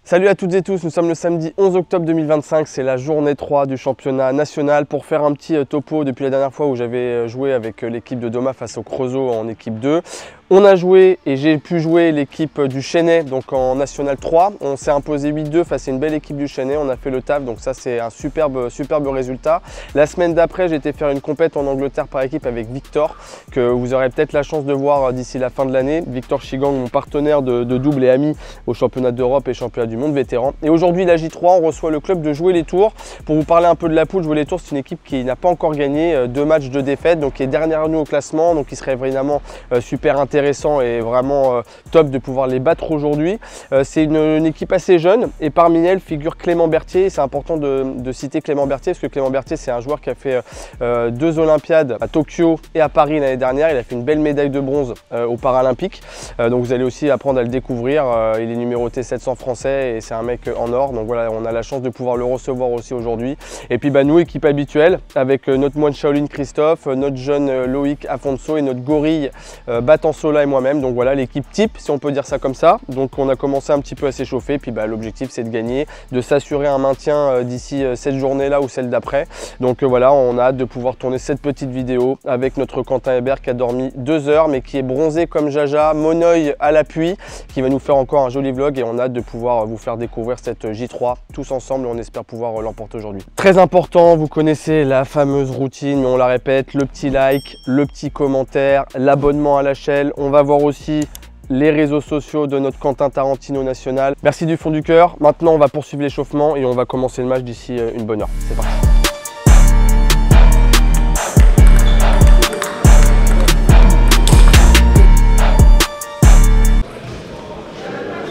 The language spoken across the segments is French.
Salut à toutes et tous, nous sommes le samedi 11 octobre 2025, c'est la journée 3 du championnat national. Pour faire un petit topo depuis la dernière fois où j'avais joué avec l'équipe de Doma face au Creusot en équipe 2, on a joué et j'ai pu jouer l'équipe du Chennai donc en National 3. On s'est imposé 8-2 face à une belle équipe du Chennai, on a fait le taf, donc ça c'est un superbe résultat. La semaine d'après, j'ai été faire une compète en Angleterre par équipe avec Victor, que vous aurez peut-être la chance de voir d'ici la fin de l'année. Victor Chigang, mon partenaire de double et ami au championnat d'Europe et championnat du monde vétéran. Et aujourd'hui, la J3, on reçoit le club de Jouer les Tours. Pour vous parler un peu de la poule, Jouer les Tours, c'est une équipe qui n'a pas encore gagné, 2 matchs, 2 défaites, donc qui est derrière nous au classement, donc il serait évidemment super intéressant et vraiment top de pouvoir les battre aujourd'hui. C'est une équipe assez jeune et parmi elles figure Clément Berthier. C'est important de citer Clément Berthier parce que Clément Berthier, c'est un joueur qui a fait 2 Olympiades à Tokyo et à Paris l'année dernière. Il a fait une belle médaille de bronze aux Paralympiques, donc vous allez aussi apprendre à le découvrir. Il est numéroté 700 français et c'est un mec en or, donc voilà, on a la chance de pouvoir le recevoir aussi aujourd'hui. Et puis nous, équipe habituelle avec notre moine Shaolin Christophe, notre jeune Loïc Afonso et notre gorille Batansola et moi-même. Donc voilà l'équipe type, si on peut dire ça comme ça. Donc on a commencé un petit peu à s'échauffer, puis l'objectif c'est de gagner, de s'assurer un maintien d'ici cette journée-là ou celle d'après. Donc voilà, on a hâte de pouvoir tourner cette petite vidéo avec notre Quentin Hébert qui a dormi 2 heures mais qui est bronzé comme Jaja, mon œil à l'appui, qui va nous faire encore un joli vlog et on a hâte de pouvoir vous faire découvrir cette J3 tous ensemble. On espère pouvoir l'emporter aujourd'hui. Très important, vous connaissez la fameuse routine, mais on la répète, le petit like, le petit commentaire, l'abonnement à la chaîne. On va voir aussi les réseaux sociaux de notre Quentin Tarantino national. Merci du fond du cœur. Maintenant, on va poursuivre l'échauffement et on va commencer le match d'ici une bonne heure. C'est parti.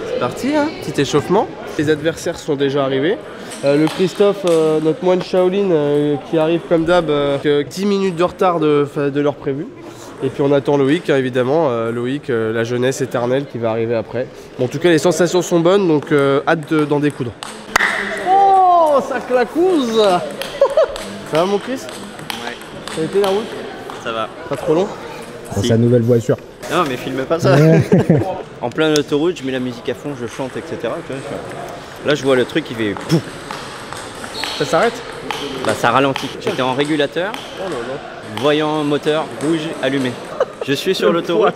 C'est parti, hein, petit échauffement. Les adversaires sont déjà arrivés. Le Christophe, notre moine Shaolin, qui arrive comme d'hab, 10 minutes de retard de l'heure prévue. Et puis on attend Loïc, hein, évidemment, Loïc, la jeunesse éternelle qui va arriver après. Bon, en tout cas, les sensations sont bonnes, donc hâte d'en découdre. Oh, ça clacouse. Ça va mon Chris? Ouais. Ça a été la route? Ça va. Pas trop long? C'est sa nouvelle voiture. Non mais filme pas ça. En plein autoroute, je mets la musique à fond, je chante, etc. Tu vois, là je vois le truc qui fait pouf. Ça s'arrête? Bah ça ralentit. J'étais en régulateur, voyant moteur rouge allumé. Je suis sur l'autoroute.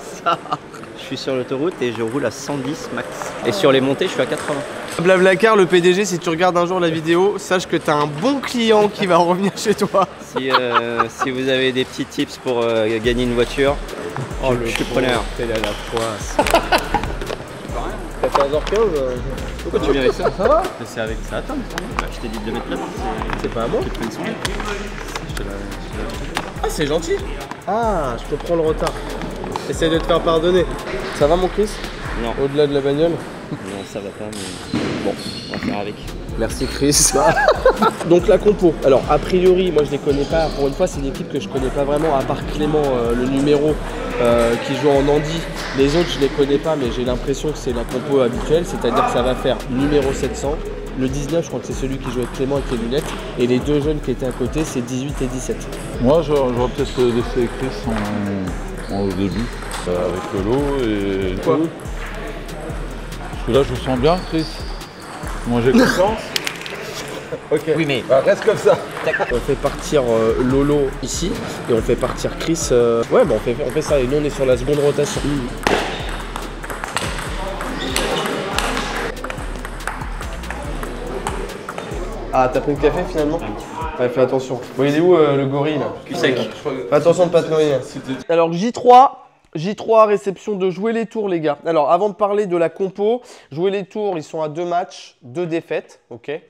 Je suis sur l'autoroute et je roule à 110 max. Et sur les montées, je suis à 80. Blablacar, le PDG, si tu regardes un jour la vidéo, sache que tu as un bon client qui va revenir chez toi. Si vous avez des petits tips pour gagner une voiture, je suis preneur. T'es à la poisse. T'as 15h15. Pourquoi tu viens avec ça? Ça va? C'est avec ça, attends. Je t'ai dit de le mettre là. C'est pas à moi? Je te la... Ah, c'est gentil. Ah, je peux prendre le retard. Essaye de te faire pardonner. Ça va mon Chris? Non. Au-delà de la bagnole? Non, ça va pas, mais bon, on va faire avec. Merci Chris. Donc la compo, alors a priori moi je les connais pas, pour une fois c'est une équipe que je connais pas vraiment à part Clément, le numéro qui joue en Andy. Les autres je les connais pas, mais j'ai l'impression que c'est la compo habituelle, c'est-à-dire que ça va faire numéro 700, le 19 je crois que c'est celui qui joue avec Clément avec les lunettes, et les 2 jeunes qui étaient à côté c'est 18 et 17. Moi j'aurais peut-être laissé Chris au début avec Lolo et... Quoi? Parce que là je me sens bien Chris. Moi j'ai confiance. Ok, Oui mais... reste comme ça. On fait partir Lolo ici et on fait partir Chris. Ouais, bah on fait ça et nous on est sur la seconde rotation. Ah, t'as pris le café finalement? Ouais, fais attention. Bon, il est où le gorille là? Cul sec. Fais attention de pas te noyer. Alors J3, réception de Jouer les Tours les gars. Alors avant de parler de la compo, Jouer les Tours, ils sont à 2 matchs, 2 défaites, ok.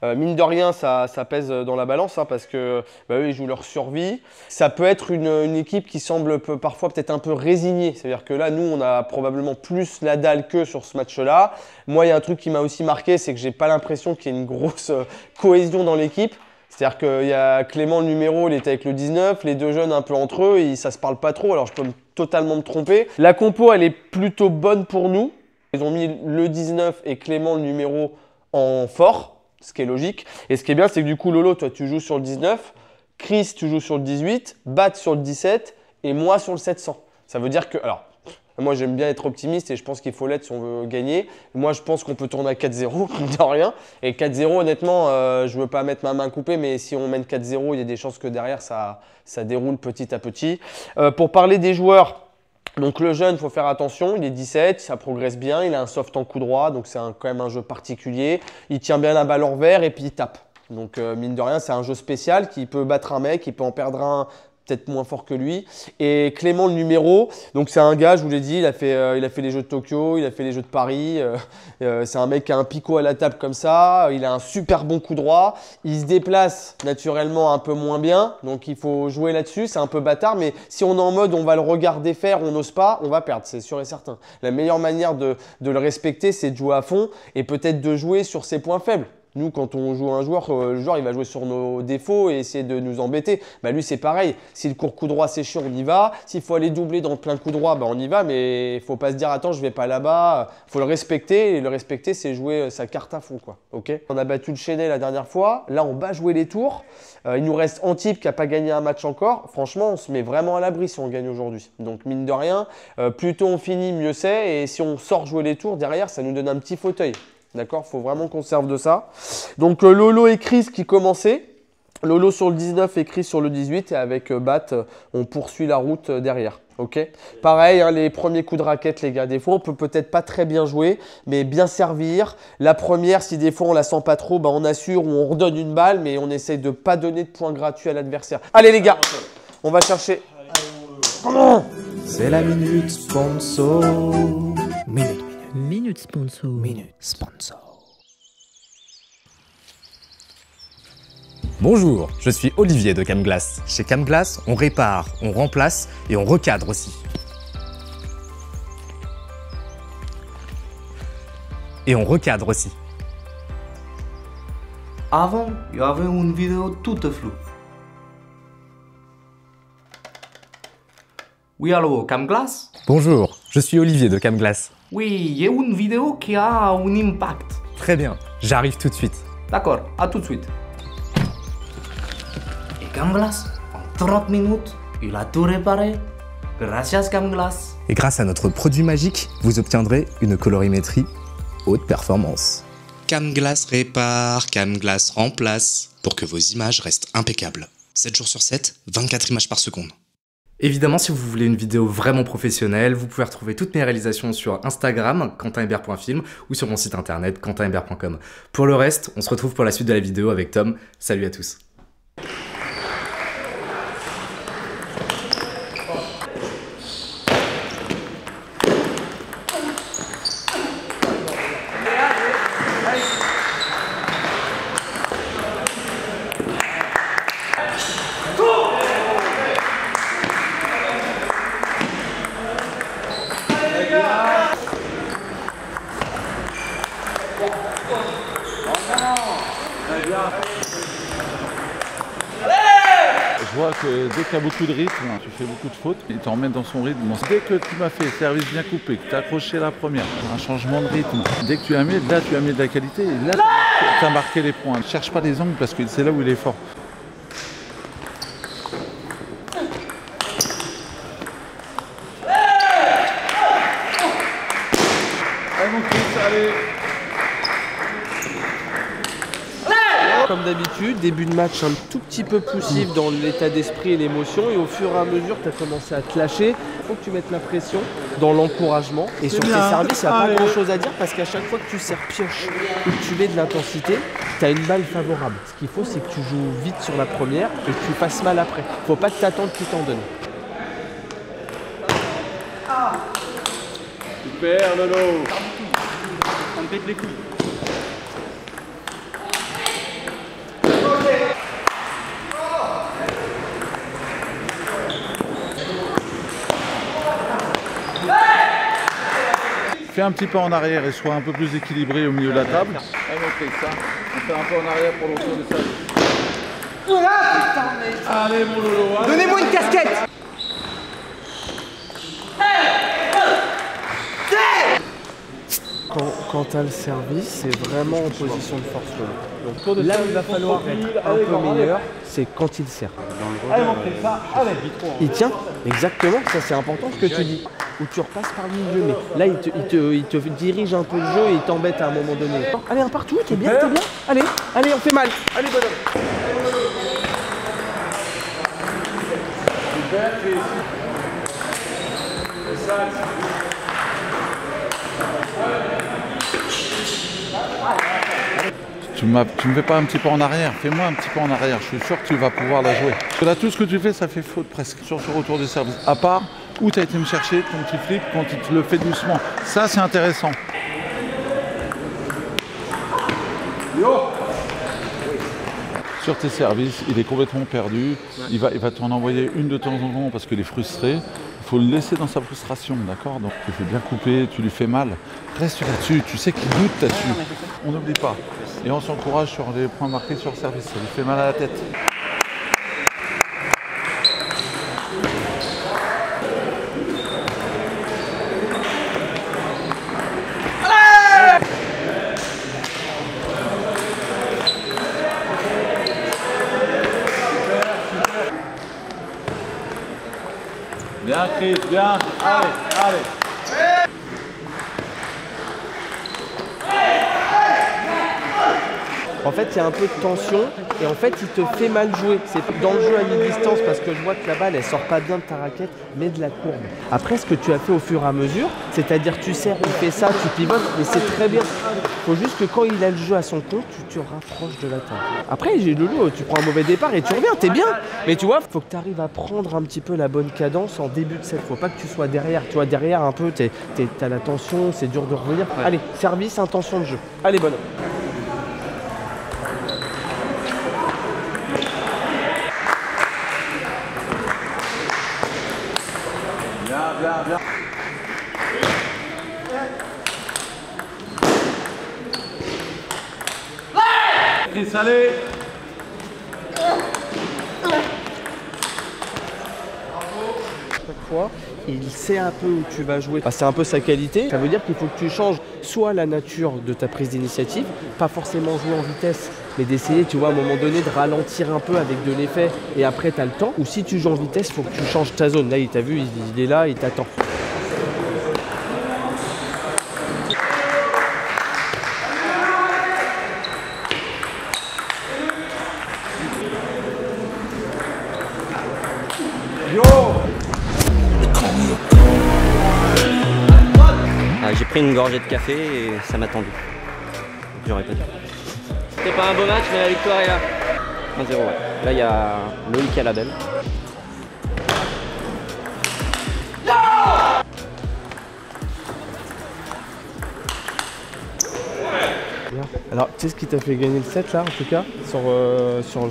Mine de rien, ça pèse dans la balance hein, parce que eux, ils jouent leur survie. Ça peut être une équipe qui semble parfois peut-être un peu résignée. C'est-à-dire que là, nous, on a probablement plus la dalle qu'eux sur ce match-là. Moi, il y a un truc qui m'a aussi marqué, c'est que j'ai pas l'impression qu'il y ait une grosse cohésion dans l'équipe. C'est-à-dire qu'il y a Clément, le numéro, il était avec le 19, les 2 jeunes un peu entre eux, et ça se parle pas trop, alors je peux totalement me tromper. La compo, elle est plutôt bonne pour nous. Ils ont mis le 19 et Clément, le numéro, en fort. Ce qui est logique. Et ce qui est bien, c'est que du coup, Lolo, toi, tu joues sur le 19, Chris, tu joues sur le 18, Bat sur le 17 et moi sur le 700. Ça veut dire que, alors, Moi, j'aime bien être optimiste et je pense qu'il faut l'être si on veut gagner. Moi, je pense qu'on peut tourner à 4-0, de rien. Et 4-0, honnêtement, je ne veux pas mettre ma main coupée, mais si on mène 4-0, il y a des chances que derrière, ça déroule petit à petit. Pour parler des joueurs, donc le jeune, il faut faire attention, il est 17, ça progresse bien, il a un soft en coup droit, donc c'est quand même un jeu particulier. Il tient bien la balle en revers et puis il tape. Donc mine de rien, c'est un jeu spécial qui peut battre un mec, il peut en perdre un peut-être moins fort que lui. Et Clément, le numéro, donc c'est un gars, je vous l'ai dit, il a fait les Jeux de Tokyo, il a fait les Jeux de Paris. C'est un mec qui a un picot à la table comme ça, il a un super bon coup droit. Il se déplace naturellement un peu moins bien, donc il faut jouer là-dessus. C'est un peu bâtard, mais si on est en mode on va le regarder faire, on n'ose pas, on va perdre, c'est sûr et certain. La meilleure manière de le respecter, c'est de jouer à fond et peut-être de jouer sur ses points faibles. Nous, quand on joue un joueur, le joueur il va jouer sur nos défauts et essayer de nous embêter. Bah, lui, c'est pareil. Si le court coup droit, c'est chiant, on y va. S'il faut aller doubler dans le plein coup droit, bah, on y va. Mais il ne faut pas se dire, attends, je ne vais pas là-bas. Il faut le respecter. Et le respecter, c'est jouer sa carte à fond, quoi. Okay, on a battu le Chénet la dernière fois. Là, on va jouer les tours. Il nous reste Antibes qui n'a pas gagné un match encore. Franchement, on se met vraiment à l'abri si on gagne aujourd'hui. Donc, mine de rien, plus tôt on finit, mieux c'est. Et si on sort jouer les tours, derrière, ça nous donne un petit fauteuil. D'accord, il faut vraiment qu'on serve de ça. Donc Lolo et Chris qui commençaient. Lolo sur le 19 et Chris sur le 18. Et avec Bat, on poursuit la route derrière. Ok. Pareil, hein, les premiers coups de raquette, les gars. Des fois, on peut peut-être pas très bien jouer, mais bien servir. La première, si des fois on la sent pas trop, bah, on assure ou on redonne une balle, mais on essaye de pas donner de points gratuits à l'adversaire. Allez les gars, on va chercher. C'est la minute sponsor. Minute sponsor. Minute sponsor. Bonjour, je suis Olivier de Camglass. Chez Camglass, on répare, on remplace et on recadre aussi. Et on recadre aussi. Avant, il y avait une vidéo toute floue. Oui, allô, Camglass? Bonjour, je suis Olivier de Camglass. Oui, il y a une vidéo qui a un impact. Très bien, j'arrive tout de suite. D'accord, à tout de suite. Et Camglass, en 30 minutes, il a tout réparé. Gracias, Camglass. Et grâce à notre produit magique, vous obtiendrez une colorimétrie haute performance. Camglass répare, Camglass remplace, pour que vos images restent impeccables. 7 jours sur 7, 24 images par seconde. Évidemment, si vous voulez une vidéo vraiment professionnelle, vous pouvez retrouver toutes mes réalisations sur Instagram, quentinhébert.film, ou sur mon site internet, quentinhébert.com. Pour le reste, on se retrouve pour la suite de la vidéo avec Tom. Salut à tous. Je vois que dès qu'il y a beaucoup de rythme, tu fais beaucoup de fautes, il t'en remet dans son rythme. Dès que tu m'as fait service bien coupé, que tu as accroché la première, un changement de rythme, dès que tu as mis, là tu as mis de la qualité, et là tu as marqué les points. Ne cherche pas les angles parce que c'est là où il est fort. Allez mon Chris, allez! Comme d'habitude, début de match un tout petit peu poussif dans l'état d'esprit et l'émotion, et au fur et à mesure tu as commencé à te lâcher. Il faut que tu mettes la pression dans l'encouragement. Et sur tes services, il n'y a pas grand chose à dire parce qu'à chaque fois que tu sers pioche ou que tu mets de l'intensité, tu as une balle favorable. Ce qu'il faut, c'est que tu joues vite sur la première et que tu fasses mal après. Il ne faut pas que tu attendes qu'il t'en donne. Super Lolo! On pète les couilles. Fais un petit pas en arrière et sois un peu plus équilibré au milieu de la table. Allez mon Chris, ça. On fait un pas en arrière pour l'autre de ça. Allez mon Lolo! Donnez-moi une casquette. Quand tu as le service, c'est vraiment en position de force. Donc là où il va falloir être un peu meilleur, c'est quand il sert. Il tient, exactement, ça c'est important ce que tu dis. où tu repasses par le milieu. Mais là, il te dirige un peu le jeu et il t'embête à un moment donné. Allez, un partout, t'es bien, t'es bien. Allez, allez, on fait mal. Allez, bonhomme. Tu me fais pas un petit peu en arrière, fais-moi un petit peu en arrière, je suis sûr que tu vas pouvoir la jouer. Parce que là, tout ce que tu fais, ça fait faute presque sur ce retour des services. À part où tu as été me chercher ton petit flip quand tu te le fais doucement. Ça, c'est intéressant. Sur tes services, il est complètement perdu. Il va t'en envoyer une de temps en temps parce qu'il est frustré. Il faut le laisser dans sa frustration, d'accord? Donc tu fais bien couper, tu lui fais mal. Reste là-dessus, tu sais qu'il doute là-dessus. On n'oublie pas. Et on s'encourage sur les points marqués sur service. Ça lui fait mal à la tête. Bien Chris, bien. Allez, allez. En fait, il y a un peu de tension et en fait, il te fait mal jouer. C'est dans le jeu à mi-distance parce que je vois que la balle, elle sort pas bien de ta raquette, mais de la courbe. Après, ce que tu as fait au fur et à mesure, c'est-à-dire tu serres, tu fais ça, tu pivotes, mais c'est très bien. Il faut juste que quand il a le jeu à son compte, tu te rapproches de la table. Après, j'ai le lot, tu prends un mauvais départ et tu reviens, t'es bien. Mais tu vois, il faut que tu arrives à prendre un petit peu la bonne cadence en début de set. Faut pas que tu sois derrière. Tu vois, derrière un peu, t'as la tension, c'est dur de revenir. Ouais. Allez, service, intention de jeu. Allez, bonhomme. Bien, bien. Chris, allez. Chaque fois, il sait un peu où tu vas jouer. C'est un peu sa qualité. Ça veut dire qu'il faut que tu changes soit la nature de ta prise d'initiative, pas forcément jouer en vitesse, mais d'essayer, tu vois, à un moment donné, de ralentir un peu avec de l'effet et après tu as le temps. Ou si tu joues en vitesse, il faut que tu changes ta zone. Là, il t'a vu, il est là, il t'attend. J'ai pris une gorgée de café et ça m'a tendu. J'aurais pas dû. C'était pas un beau match, mais la victoire est là. 1-0, ouais. Là, il y a Loïc à la belle. Alors, tu sais ce qui t'a fait gagner le set là, en tout cas, sur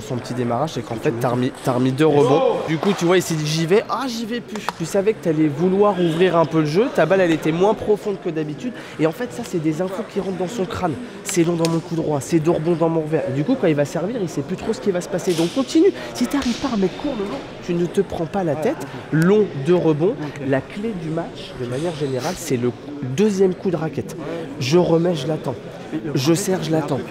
son petit démarrage, c'est qu'en fait, t'as remis 2 rebonds. Du coup, tu vois, il s'est dit j'y vais, j'y vais plus. Tu savais que t'allais vouloir ouvrir un peu le jeu, ta balle, elle était moins profonde que d'habitude. Et en fait, ça, c'est des infos qui rentrent dans son crâne. C'est long dans mon coup droit, c'est 2 rebonds dans mon revers. Et du coup, quand il va servir, il sait plus trop ce qui va se passer. Donc, continue. Si t'arrives pas à mettre court le long, tu ne te prends pas la tête. Long, 2 rebonds. La clé du match, de manière générale, c'est le 2e coup de raquette. Je remets, je l'attends. Je serre, je l'attends.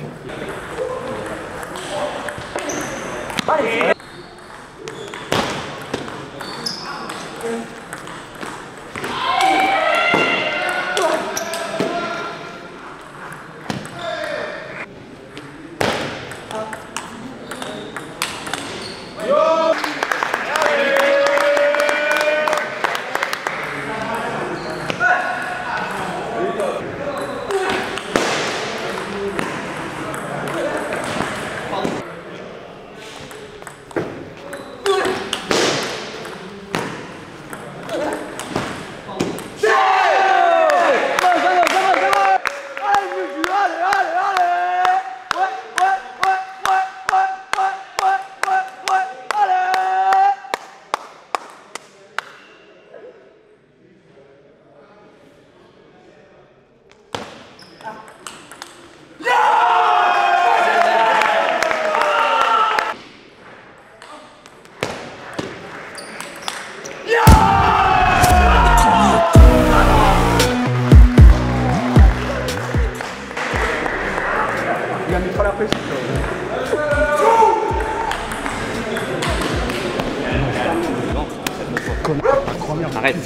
Arrête.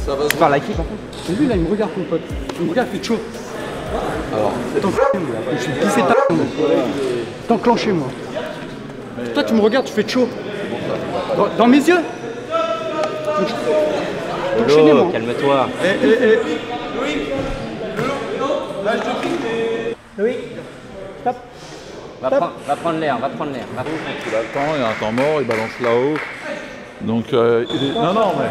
Ça va se Par la kick en fait. Et lui là il me regarde ton pote. Il me regarde, il fait chaud. Alors, Attends, je suis bouffé ta t'es enclenché moi. Toi tu me regardes, tu fais chaud. Dans mes yeux. Enchaîné, Lolo, moi. calme-toi. Va prendre l'air, va prendre l'air. il a le temps, il y a un temps mort, il balance là-haut. Donc, il est. Non, non, mais.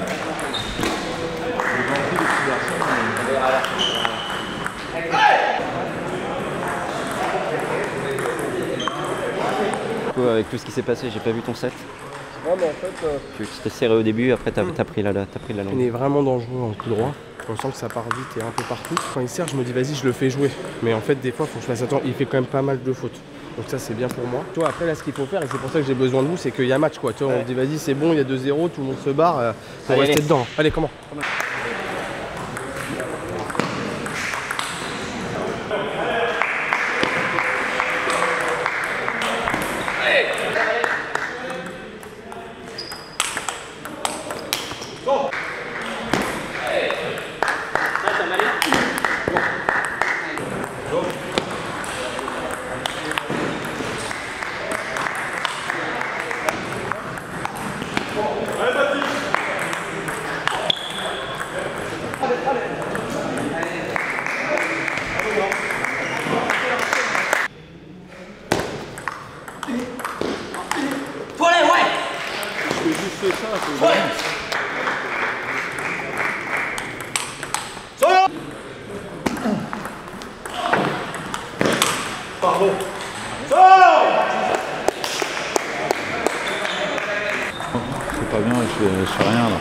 Avec tout ce qui s'est passé, j'ai pas vu ton set. Ouais, mais en fait, Tu t'es serré au début, après t'as pris la il longue. est vraiment dangereux en coup droit. On sent que ça part vite et un peu partout. Quand il sert, je me dis vas-y, je le fais jouer. Mais en fait, des fois, il faut que je fasse attention. Il fait quand même pas mal de fautes. Donc ça, c'est bien pour moi. Toi, après, là, ce qu'il faut faire, et c'est pour ça que j'ai besoin de vous, c'est qu'il y a match, quoi. Toi, on dit vas-y, c'est bon, il y a 2-0, tout le monde se barre. Faut Allez, rester allez. dedans. Allez, comment? C'est pas bien, je fais rien là.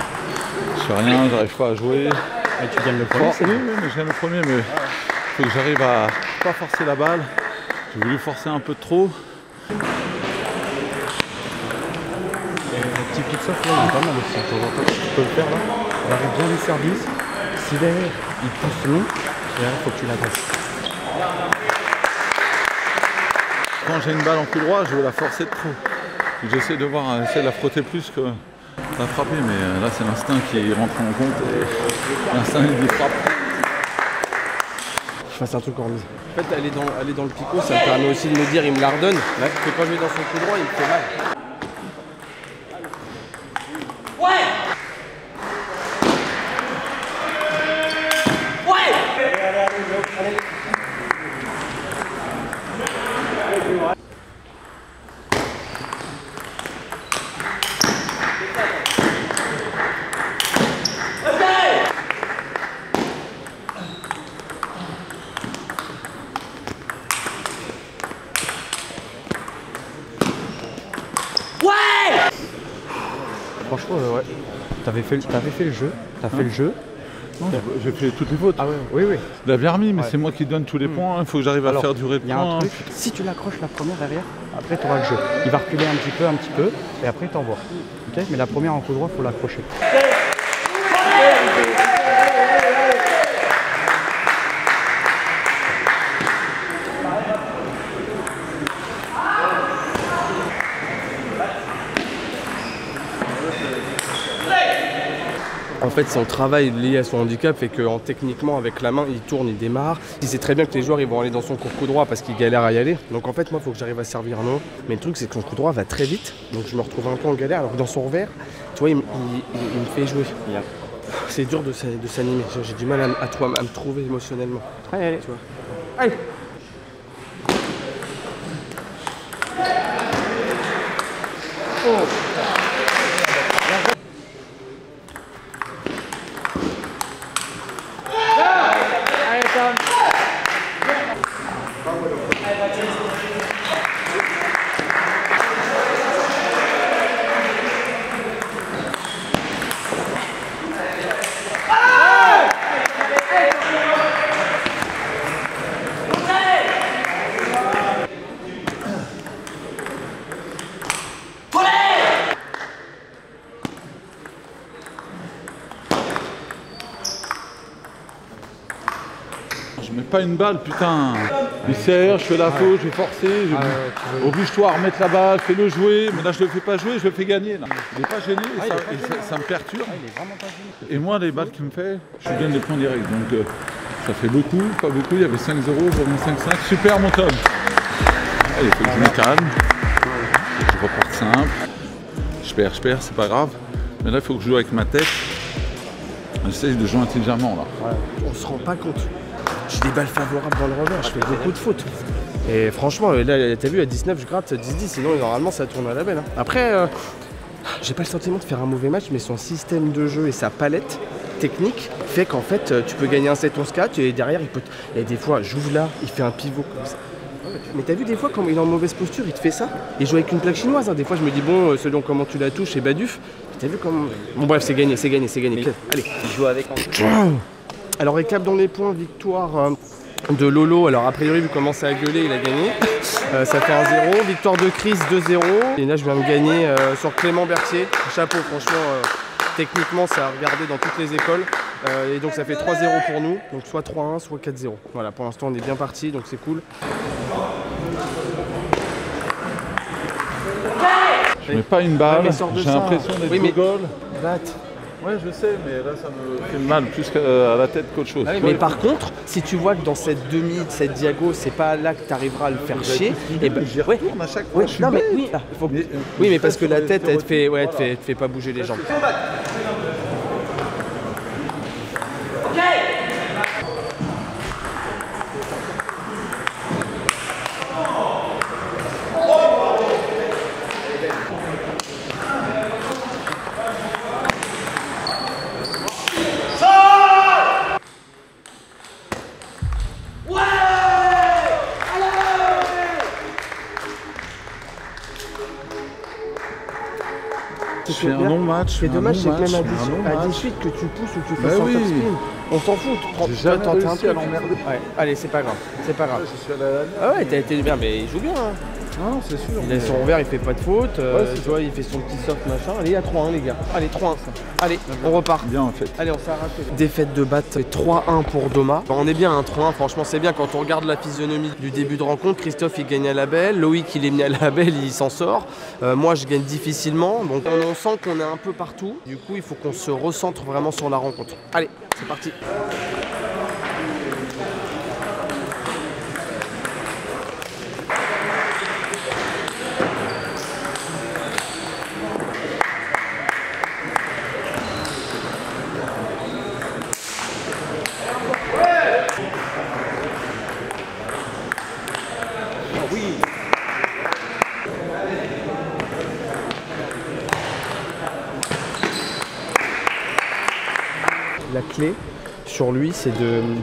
Je fais rien, j'arrive pas à jouer. Et tu gagnes le premier. Oui, oui, mais je gagne le premier, mais il faut que j'arrive à pas forcer la balle. J'ai voulu forcer un peu trop. Le petit pick-off là, il est pas mal aussi. De temps en temps, tu peux le faire là. On arrive bien les services. Si derrière, il pousse long, derrière, il faut que tu l'adresses. Quand j'ai une balle en coup droit, je veux la forcer de trop. J'essaie de voir, essayer de la frotter plus que la frapper, mais là c'est l'instinct qui rentre en compte et l'instinct il dit frappe. Je fasse un truc en mise. En fait, aller dans le picot, ça me permet aussi de me dire, il me la redonne. Que quand je vais dans son coup droit, il me fait mal. Franchement, ouais. T'avais fait le jeu. T'as fait le jeu. Non, j'ai fait toutes les fautes. Ah ouais, oui, oui. Il a bien remis, mais Ouais. c'est moi qui donne tous les points. Il faut que j'arrive à Alors, faire durer le Il y a un point. truc, si tu l'accroches la première derrière, après tu auras le jeu. Il va reculer un petit peu, et après t'envoies. Ok, mais la première en coup droit, il faut l'accrocher. En fait, son travail lié à son handicap fait que techniquement, avec la main, il tourne, il démarre. Il sait très bien que les joueurs ils vont aller dans son coup droit parce qu'il galère à y aller. Donc en fait, moi, il faut que j'arrive à servir non. Mais le truc, c'est que son coup droit va très vite. Donc je me retrouve un peu en galère. Alors que dans son revers, tu vois, il me fait jouer. C'est dur de s'animer. J'ai du mal à me trouver émotionnellement. Allez, allez. Tu vois. Allez. Je mets pas une balle, putain. Il serre, je fais la faute, je vais forcer, oblige-toi à remettre la balle, fais-le jouer, mais là je le fais pas jouer, je le fais gagner. Là. Il n'est pas gêné et ça me perturbe. Et moi, les balles qu'il me fait, je gagne les points directs. Donc ça fait beaucoup, pas beaucoup, il y avait 5-0, 0,55, super mon Tom. Allez, il faut que je me calme, faut que je reparte simple. Je perds, c'est pas grave. Mais là, il faut que je joue avec ma tête. J'essaie de jouer intelligemment là. Ouais. On se rend pas compte. J'ai des balles favorables dans le revers, je fais beaucoup de fautes. Et franchement, là, t'as vu, à 19, je gratte 10-10, sinon normalement ça tourne à la belle. Hein. Après, j'ai pas le sentiment de faire un mauvais match, mais son système de jeu et sa palette technique fait qu'en fait, tu peux gagner un 7-11-4 et derrière, il y a des fois, j'ouvre là, il fait un pivot comme ça. Mais t'as vu des fois quand il est en mauvaise posture, il te fait ça. Il joue avec une plaque chinoise, hein. Des fois je me dis bon, selon comment tu la touches, c'est baduf. T'as vu comment... Bon bref, c'est gagné. Allez. Il joue avec Alors récap dans les points, victoire de Lolo. Alors a priori, vu comment ça a gueulé, il a gagné. Ça fait 1-0. Victoire de Chris, 2-0. Et là je viens de gagner sur Clément Berthier. Chapeau, franchement, techniquement ça a regardé dans toutes les écoles. Et donc ça fait 3-0 pour nous. Donc soit 3-1, soit 4-0. Voilà, pour l'instant on est bien parti, donc c'est cool. Je mets pas une balle, j'ai l'impression d'être au goal. Batte. Ouais, je sais, mais là ça me fait mal plus à la tête qu'autre chose. Ah oui, mais par contre, si tu vois que dans cette cette diago, c'est pas là que tu arriveras à le faire chier, et ben j'y retourne à chaque fois. Non, mais oui, oui, mais parce que la tête, elle te fait pas bouger les jambes. C'est un non-match. C'est dommage, c'est que même à 18 que tu pousses ou que tu fasses un top spin. On s'en fout. J'ai jamais réussi à l'emmerder. Ouais. Allez, c'est pas grave. C'est pas grave. Ouais, je suis allé à la... Ah ouais, t'as été bien, mais il joue bien. Hein. Non, c'est sûr. Il a son revers, il fait pas de faute. Tu vois, il fait son petit soft machin. Allez, à 3-1 les gars. Allez, 3-1. Allez, on repart. Bien en fait. Allez, on s'est arraché. Défaite de batte 3-1 pour Doma. On est bien, hein, 3-1. Franchement, c'est bien quand on regarde la physionomie du début de rencontre. Christophe, il gagne à la belle. Loïc, il est mis à la belle, il s'en sort. Moi, je gagne difficilement. Donc, on sent qu'on est un peu partout. Du coup, il faut qu'on se recentre vraiment sur la rencontre. Allez, c'est parti. La clé sur lui, c'est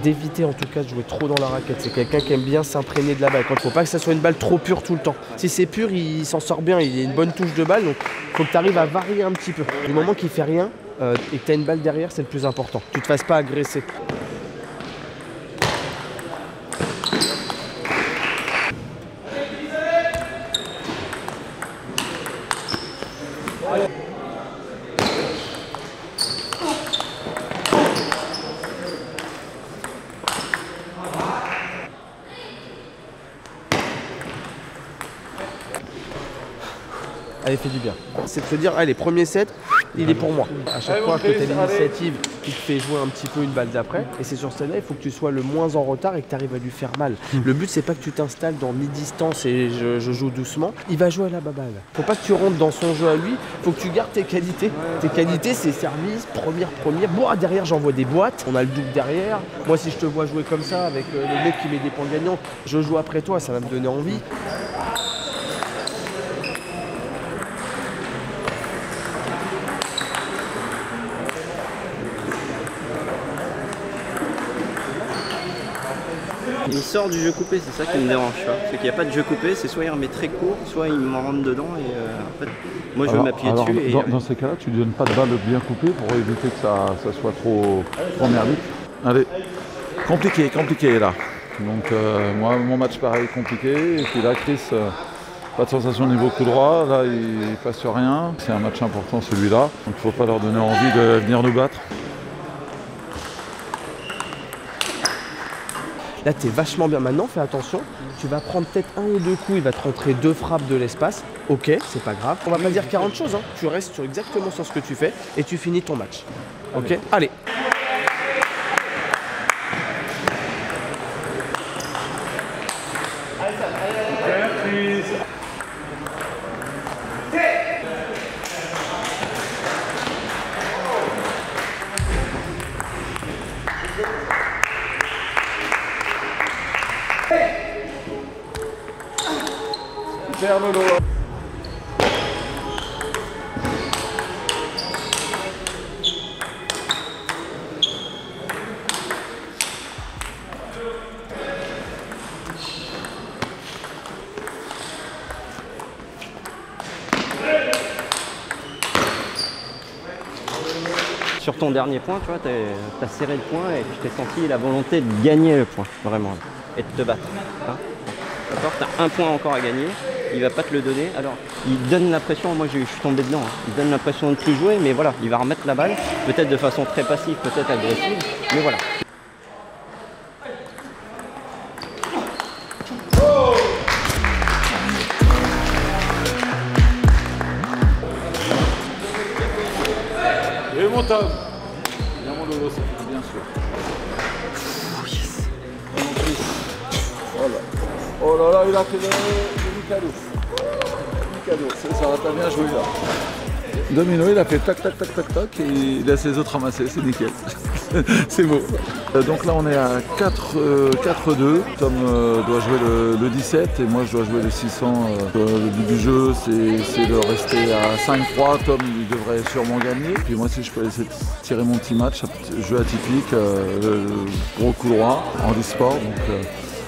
d'éviter en tout cas de jouer trop dans la raquette. C'est quelqu'un qui aime bien s'imprégner de la balle. Il ne faut pas que ça soit une balle trop pure tout le temps. Si c'est pur, il s'en sort bien, il a une bonne touche de balle. Donc il faut que tu arrives à varier un petit peu. Du moment qu'il ne fait rien et que tu as une balle derrière, c'est le plus important. Tu ne te fasses pas agresser. Allez, fais du bien. C'est de se dire, allez, premier set, il est pour moi. À chaque fois que tu as l'initiative qui te fait jouer un petit peu une balle d'après, et c'est sur celle-là, il faut que tu sois le moins en retard et que tu arrives à lui faire mal. Le but, c'est pas que tu t'installes dans mi-distance et je joue doucement. Il va jouer à la baballe. Faut pas que tu rentres dans son jeu à lui, faut que tu gardes tes qualités. Tes qualités, c'est service, première. Bon, derrière, j'envoie des boîtes, on a le double derrière. Moi, si je te vois jouer comme ça, avec le mec qui met des points gagnants, je joue après toi, ça va me donner envie. Il sort du jeu coupé, c'est ça qui me dérange. C'est qu'il n'y a pas de jeu coupé, c'est soit il remet très court, soit il m'en rentre dedans et en fait, moi je veux m'appuyer dessus. Et, dans ces cas-là, tu ne donnes pas de balle bien coupée pour éviter que ça soit trop merdique. Allez, compliqué là. Donc moi, mon match pareil, compliqué. Et puis là, Chris, pas de sensation au niveau coup droit. Là, il ne passe rien. C'est un match important celui-là. Donc il ne faut pas leur donner envie de venir nous battre. Là, tu es vachement bien. Maintenant, fais attention. Tu vas prendre peut-être 1 ou 2 coups. Il va te rentrer 2 frappes de l'espace. Ok, c'est pas grave. On va pas dire 40 choses. Hein. Tu restes exactement sur ce que tu fais et tu finis ton match. Ok, allez. Sur ton dernier point, tu vois, t'as serré le point et je t'ai senti la volonté de gagner le point, vraiment, et de te battre. Hein, d'accord, t'as un point encore à gagner, il va pas te le donner, alors il donne l'impression, moi je suis tombé dedans, hein, il donne l'impression de plus jouer, mais voilà, il va remettre la balle, peut-être de façon très passive, peut-être agressive, mais voilà. Et mon Tom. Bien mon Lolo, ça fait bien sûr. Oh yes. Oh là là, il a fait le Mikado. Mikado, c'est ça, t'as bien joué là. Domino, il a fait tac tac tac tac tac et il a ses autres ramassés, c'est nickel. C'est beau. Donc là on est à 4-2. Tom doit jouer le 17 et moi je dois jouer le 600. Le but du jeu c'est de rester à 5-3. Tom il devrait sûrement gagner. Puis moi si je peux essayer de tirer mon petit match, jeu atypique, gros couloir, en e-sport. Donc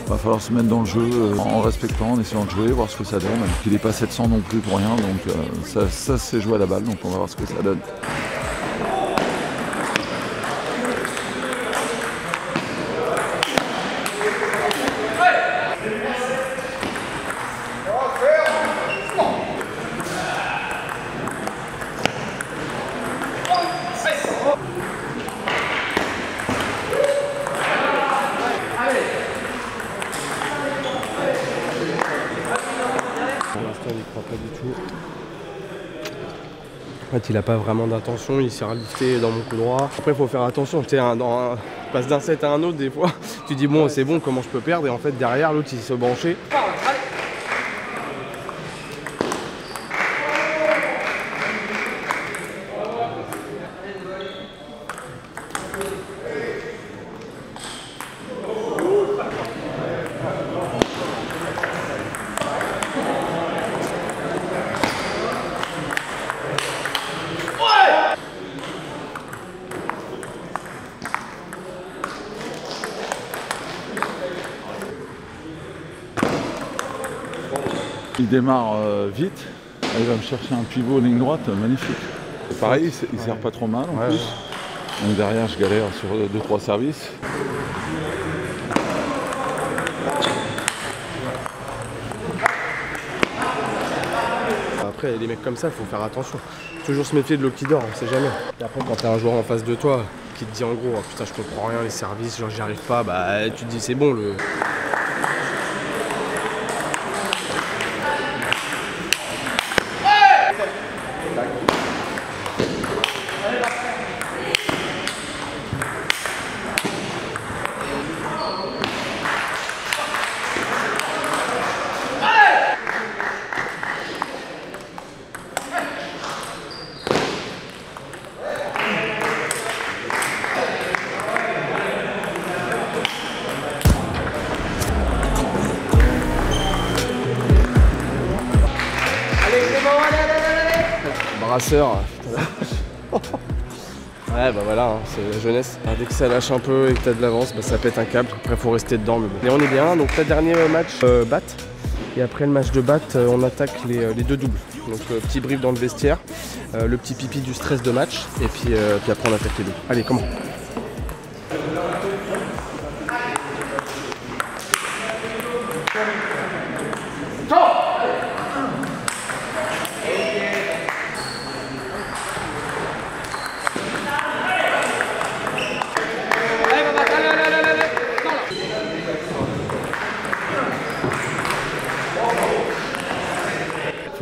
va falloir se mettre dans le jeu en respectant, en essayant de jouer, voir ce que ça donne. Il n'est pas 700 non plus pour rien, donc ça c'est jouer à la balle, donc on va voir ce que ça donne. Pas du tout. En fait, il a pas vraiment d'intention, il s'est relifté dans mon coup droit. Après, il faut faire attention, tu passes d'un set à un autre des fois. Tu dis bon, c'est bon, comment je peux perdre? Et en fait, derrière, l'autre, il s'est branché. Il démarre vite, il va me chercher un pivot ligne droite, magnifique. Pareil, il sert pas trop mal en plus. Donc derrière, je galère sur 2-3 services. Après, les mecs comme ça, il faut faire attention. Toujours se méfier de l'eau qui dort, on sait jamais. Et après, quand t'as un joueur en face de toi qui te dit en gros, oh, putain, je comprends rien, les services, genre j'y arrive pas, bah tu te dis c'est bon, le. Brasseur. Ouais bah voilà, hein, c'est la jeunesse. Alors, dès que ça lâche un peu et que t'as de l'avance, bah, ça pète un câble. Après faut rester dedans. Mais, bon. Mais on est bien, donc le dernier match bat. Et après le match de bat, on attaque les 2 doubles. Donc petit brief dans le vestiaire, le petit pipi du stress de match. Et puis après on attaque les doubles. Allez, comment?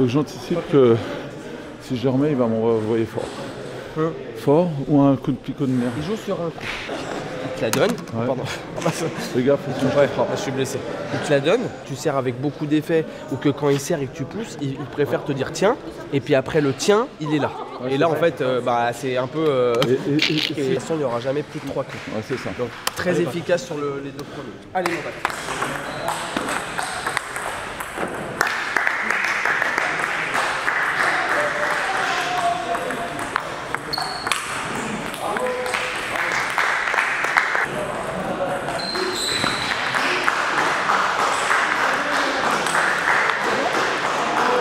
faut que j'anticipe que si je remets, il va m'envoyer fort. Fort ou un coup de picot de nerf. Il joue sur un coup. Il te la donne. Ouais. Pardon. Fais gaffe, faut que tu me frappes. Je suis blessé. Il te la donne, tu serres avec beaucoup d'effets, ou que quand il serre et que tu pousses, il préfère te dire tiens, et puis après le tien, il est là. Ouais, et là c'est en fait, c'est un peu. Et Et de toute façon, il n'y aura jamais plus de 3 coups. ouais, c'est ça. Donc très efficace sur les 2 premiers. Allez, mon pote.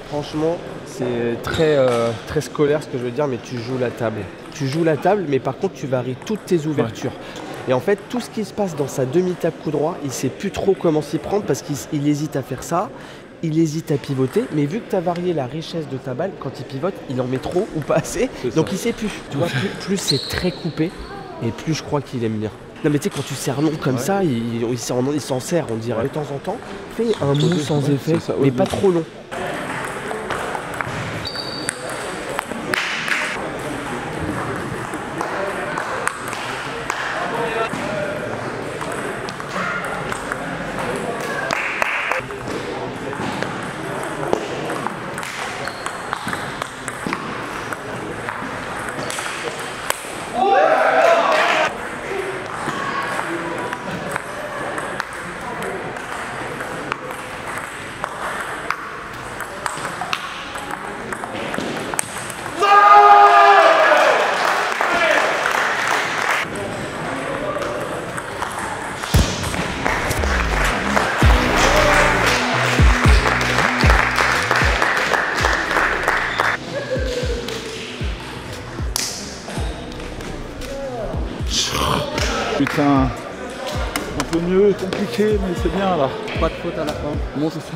Franchement, c'est très scolaire ce que je veux dire, mais tu joues la table. Tu joues la table, mais par contre, tu varies toutes tes ouvertures. Et en fait, tout ce qui se passe dans sa demi-table coup droit, il sait plus trop comment s'y prendre parce qu'il hésite à faire ça, il hésite à pivoter. Mais vu que tu as varié la richesse de ta balle, quand il pivote, il en met trop ou pas assez. Donc il sait plus. Tu vois, plus c'est très coupé et plus je crois qu'il aime bien. Non mais tu sais, quand tu serres long comme ça, il s'en sert, on dirait. De temps en temps, fais un mou sans effet, ça, mais pas trop long. Putain, un peu mieux, compliqué, mais c'est bien là. Pas de faute à la fin. Bon, c'est ça.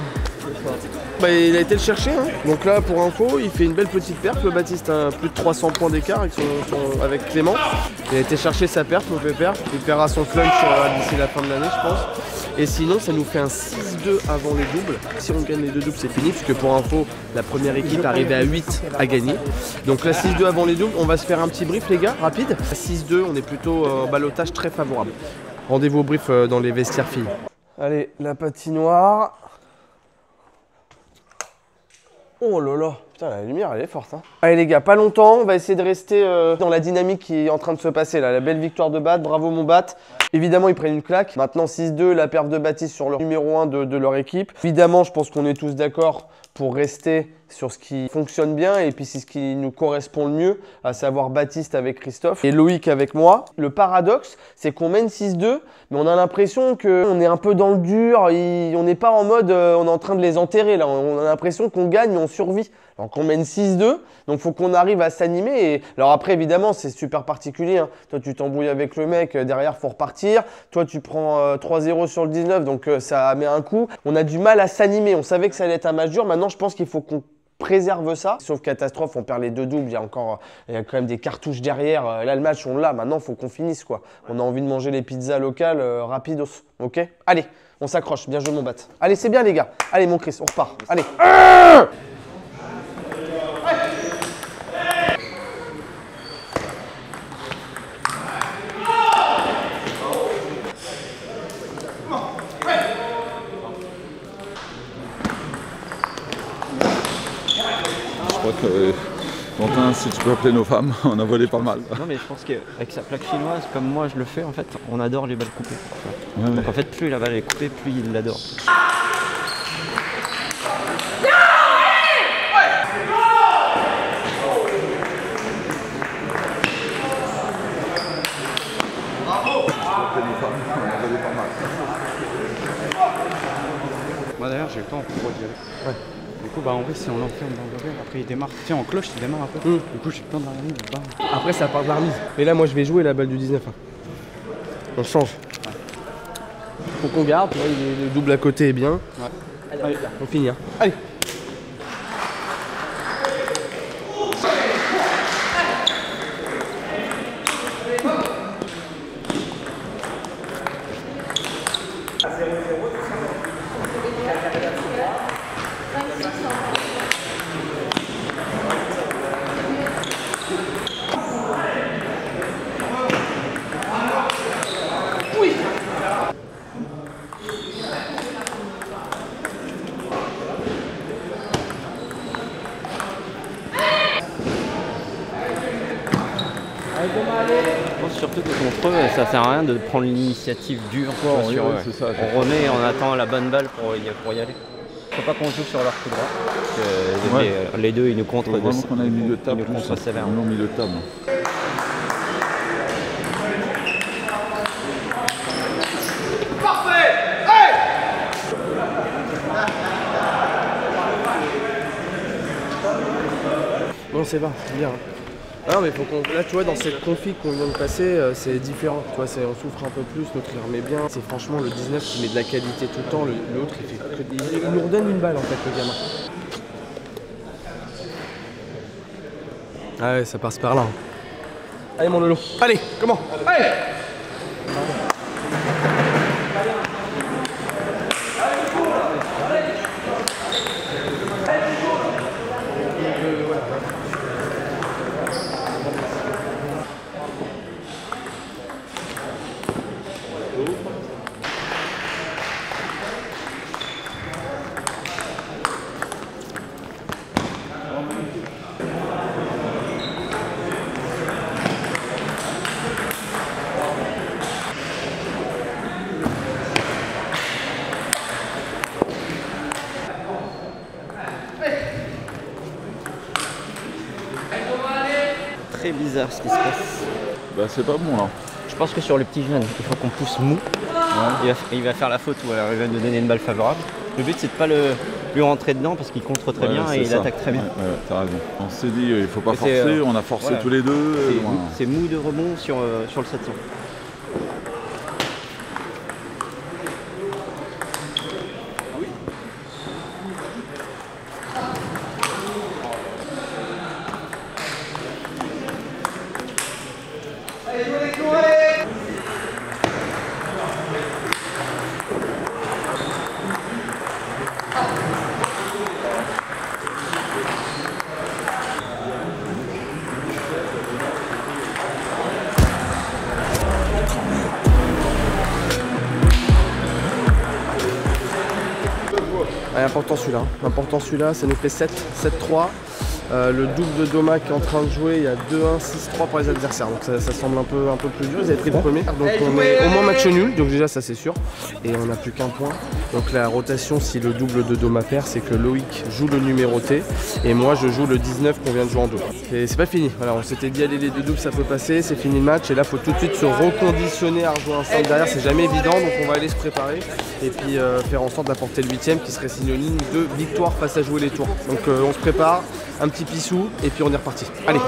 Bah, il a été le chercher, hein. Donc là pour info il fait une belle petite perf, le Baptiste a plus de 300 points d'écart avec Clément. Il a été chercher sa perf, mon pépère, il paiera son flunch d'ici la fin de l'année je pense. Et sinon ça nous fait un 6-2 avant les doubles. Si on gagne les 2 doubles c'est fini, puisque pour info la première équipe arrivait à 8 à gagner. Donc là 6-2 avant les doubles, on va se faire un petit brief les gars, rapide. 6-2, on est plutôt en ballottage très favorable. Rendez-vous au brief dans les vestiaires filles. Allez, la patinoire. Oh là là, putain la lumière elle est forte hein. Allez les gars, pas longtemps, on va essayer de rester dans la dynamique qui est en train de se passer là. La belle victoire de Bat, bravo mon Bat. Évidemment ils prennent une claque. Maintenant 6-2, la perf de Baptiste sur le numéro 1 de leur équipe. Évidemment je pense qu'on est tous d'accord pour rester sur ce qui fonctionne bien et puis c'est ce qui nous correspond le mieux, à savoir Baptiste avec Christophe et Loïc avec moi. Le paradoxe, c'est qu'on mène 6-2, mais on a l'impression qu'on est un peu dans le dur, on n'est pas en mode on est en train de les enterrer là, on a l'impression qu'on gagne mais on survit. Donc on mène 6-2, donc il faut qu'on arrive à s'animer. Et alors après évidemment c'est super particulier, hein. Toi tu t'embrouilles avec le mec, derrière faut repartir. Toi tu prends 3-0 sur le 19, donc ça met un coup. On a du mal à s'animer, on savait que ça allait être un match dur. Maintenant je pense qu'il faut qu'on préserve ça. Sauf catastrophe, on perd les 2 doubles, il y a quand même des cartouches derrière. Là le match on l'a, maintenant il faut qu'on finisse quoi. On a envie de manger les pizzas locales rapidos, ok? Allez, on s'accroche, bien joué mon Bat. Allez c'est bien les gars, allez mon Chris, on repart, allez. Je crois que, Quentin, si tu peux appeler nos femmes, on a volé pas mal. Non mais je pense qu'avec sa plaque chinoise, comme moi je le fais en fait, on adore les balles coupées. Ouais, Donc en fait plus la balle est coupée, plus il l'adore. Moi d'ailleurs j'ai le temps pour d'y aller. Ouais. Du coup bah en vrai si on l'enferme dans le verre, après il démarre. Tiens en cloche il démarre un peu. Du coup j'ai le temps dans la remise, bam. Après ça part de la remise. Mais là moi je vais jouer la balle du 19. Hein. On change. Faut qu'on garde, tu vois, le double à côté est bien. Ouais. Allez, on finit. Hein. Allez. Je pense surtout que contre eux, ça sert à rien de prendre l'initiative dure sur eux. c'est ça. On remet, on attend la bonne balle pour y aller. Faut pas qu'on joue sur leur coup droit. Parce que les deux, ils nous contrent. Vraiment qu'on a le milieu de table. Ils nous contrent sévère. On est au milieu de table. Non, c'est bien. Ah non, mais faut qu'on. Là, tu vois, dans cette config qu'on vient de passer, c'est différent. Tu vois, on souffre un peu plus, l'autre il remet bien. C'est franchement le 19 qui met de la qualité tout le temps. L'autre, il fait que. Il nous redonne une balle en fait, le gamin. Ah ouais, ça passe par là. Allez, mon Lolo. Allez, comment? Allez! Très bizarre ce qui se passe. Bah c'est pas bon là. Je pense que sur le petit jeune, il faut qu'on pousse mou. Ouais. Il va faire la faute ou alors il va nous donner une balle favorable. Le but c'est de pas lui rentrer dedans parce qu'il contre très bien et il attaque très bien. Ouais, t'as raison. On s'est dit il faut pas forcer, on a forcé voilà. Tous les deux. C'est mou de rebond sur le 700. Important celui-là, ça nous fait 7-3. Le double de Doma qui est en train de jouer, il y a 2-1, 6-3 pour les adversaires. Donc ça semble un peu plus dur. Ils avaient pris le premier. Donc on est au moins match nul, donc déjà ça c'est sûr. Et on n'a plus qu'un point. Donc la rotation, si le double de Doma perd, c'est que Loïc joue le numéroté et moi je joue le 19 qu'on vient de jouer en double. Et c'est pas fini. Voilà, on s'était dit allez les deux doubles ça peut passer, c'est fini le match. Et là faut tout de suite se reconditionner à rejouer un 5 derrière, c'est jamais évident. Donc on va aller se préparer et puis faire en sorte d'apporter le 8ème qui serait synonyme de victoire face à jouer les tours. Donc on se prépare, un petit pissou et puis on est reparti. Allez.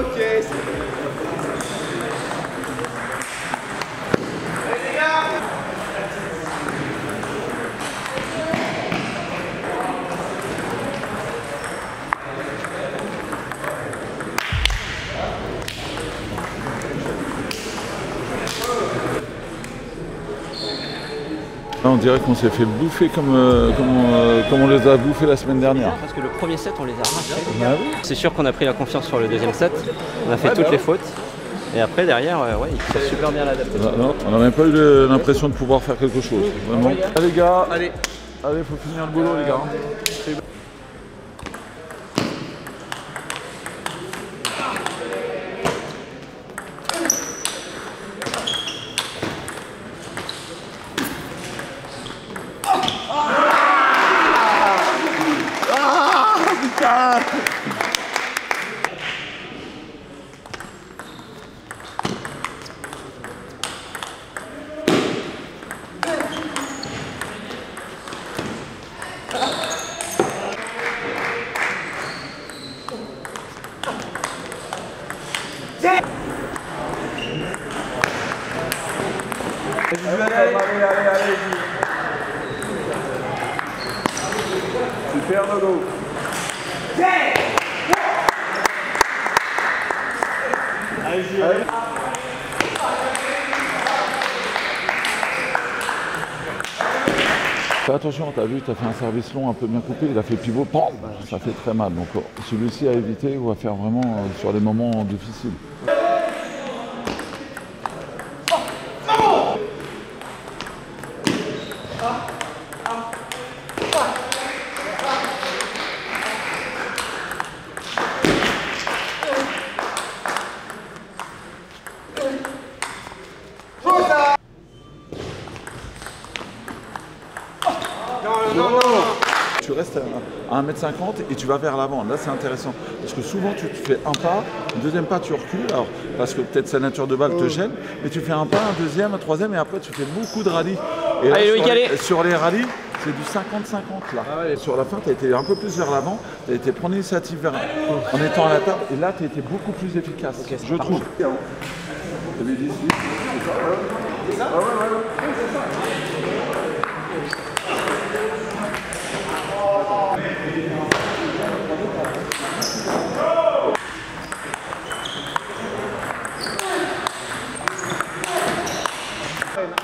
On dirait qu'on s'est fait bouffer comme on les a bouffés la semaine dernière. Parce que le premier set, on les a arrachés. Bah oui. C'est sûr qu'on a pris la confiance sur le deuxième set. On a fait toutes les fautes. Et après, derrière, ils sont super bien adaptés. Non, on n'a même pas eu l'impression de pouvoir faire quelque chose. Vraiment. Allez, les gars. Allez, faut finir le boulot, les gars. Allez. Super Nodo. Allez. Fais attention, t'as vu, t'as fait un service long un peu bien coupé, il a fait pivot, ça fait très mal. Donc celui-ci à éviter, on va faire vraiment sur les moments difficiles. restes à 1m50 et tu vas vers l'avant. Là, c'est intéressant. Parce que souvent, tu fais un pas, un deuxième pas, tu recules. Alors, parce que peut-être sa nature de balle te gêne, mais tu fais un pas, un deuxième, un troisième, et après, tu fais beaucoup de rallyes. Et là, sur les rallyes, c'est du 50-50 là. Ah ouais. Sur la fin, tu as été un peu plus vers l'avant, tu as été prendre l'initiative en étant à la table, et là, tu as été beaucoup plus efficace, je trouve.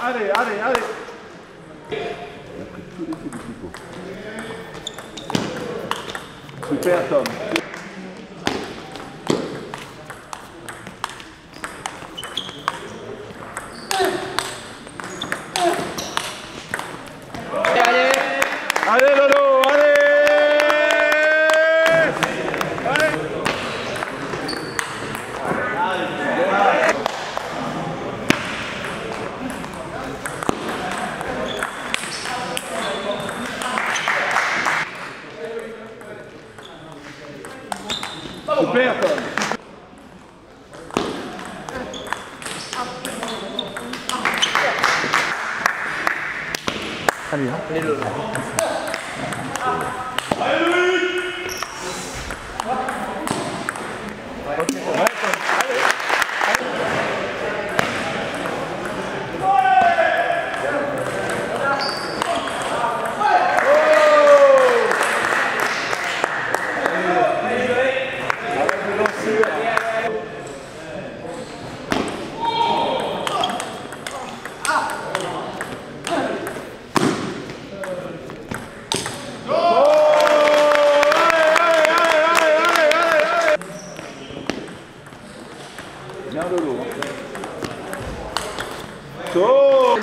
Allez. Super Tom. Allez Lolo, allez. Super Tom. Allez, hein. Allez, Lolo.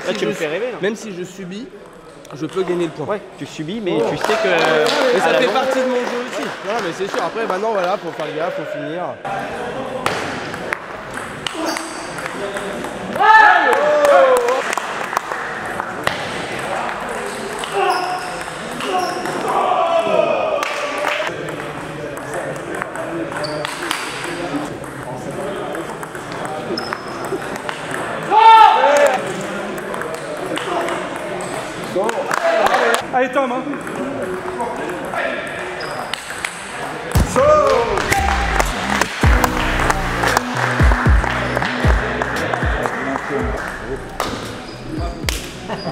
Là, tu me fais rêver. Là. Même si je subis, je peux gagner le point. Ouais, tu subis, mais tu sais que. Mais ça fait partie de mon jeu aussi. Non, mais c'est sûr. Après, maintenant, voilà, faut faire le gaffe, faut finir. Allez Tom, hein.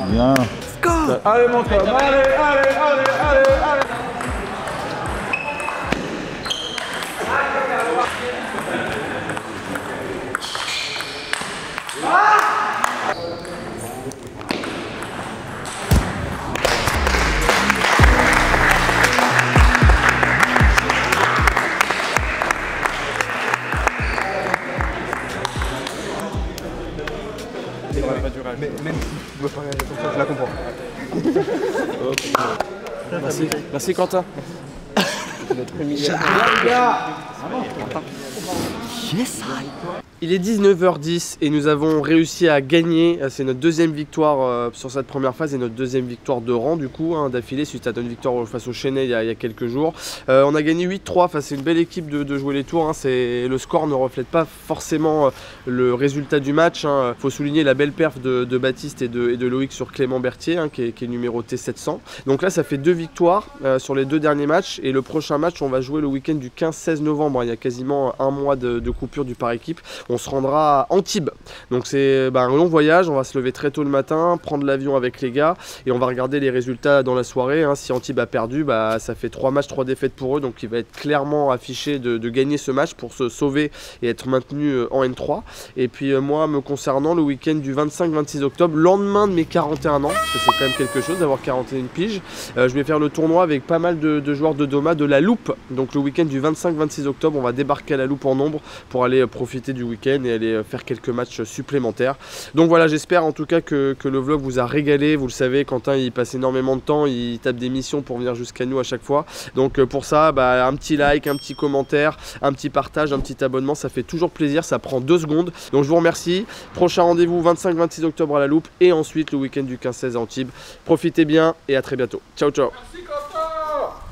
Bien. Allez mon Tom, allez. Mais même si tu dois pas réagir comme ça, je la comprends. Merci Quentin. Notre Il est 19h10 et nous avons réussi à gagner. C'est notre deuxième victoire sur cette première phase et notre deuxième victoire de rang du coup d'affilée suite à notre victoire face au Chennai il y a quelques jours. On a gagné 8-3 face à une belle équipe de jouer les tours. Le score ne reflète pas forcément le résultat du match. Faut souligner la belle perf de Baptiste et de Loïc sur Clément Berthier qui est numéroté 700. Donc là ça fait 2 victoires sur les 2 derniers matchs et le prochain match on va jouer le week-end du 15-16 novembre. Il y a quasiment un mois de coupure du par équipe. On se rendra à Antibes. Donc c'est un long voyage, on va se lever très tôt le matin, prendre l'avion avec les gars et on va regarder les résultats dans la soirée. Si Antibes a perdu, ça fait 3 matchs, 3 défaites pour eux. Donc il va être clairement affiché de gagner ce match pour se sauver et être maintenu en N3. Et puis moi me concernant, le week-end du 25-26 octobre, lendemain de mes 41 ans, parce que c'est quand même quelque chose d'avoir 41 piges, je vais faire le tournoi avec pas mal de joueurs de Doma de la Loupe. Donc le week-end du 25-26 octobre, on va débarquer à la Loupe en nombre pour aller profiter du week-end et aller faire quelques matchs supplémentaires. Donc voilà, j'espère en tout cas que le vlog vous a régalé. Vous le savez, Quentin il passe énormément de temps, il tape des missions pour venir jusqu'à nous à chaque fois. Donc pour ça, un petit like, un petit commentaire, un petit partage, un petit abonnement, ça fait toujours plaisir, ça prend 2 secondes. Donc je vous remercie. Prochain rendez-vous 25-26 octobre à la Loupe et ensuite le week-end du 15-16 à Antibes. Profitez bien et à très bientôt. Ciao ciao. Merci Quentin.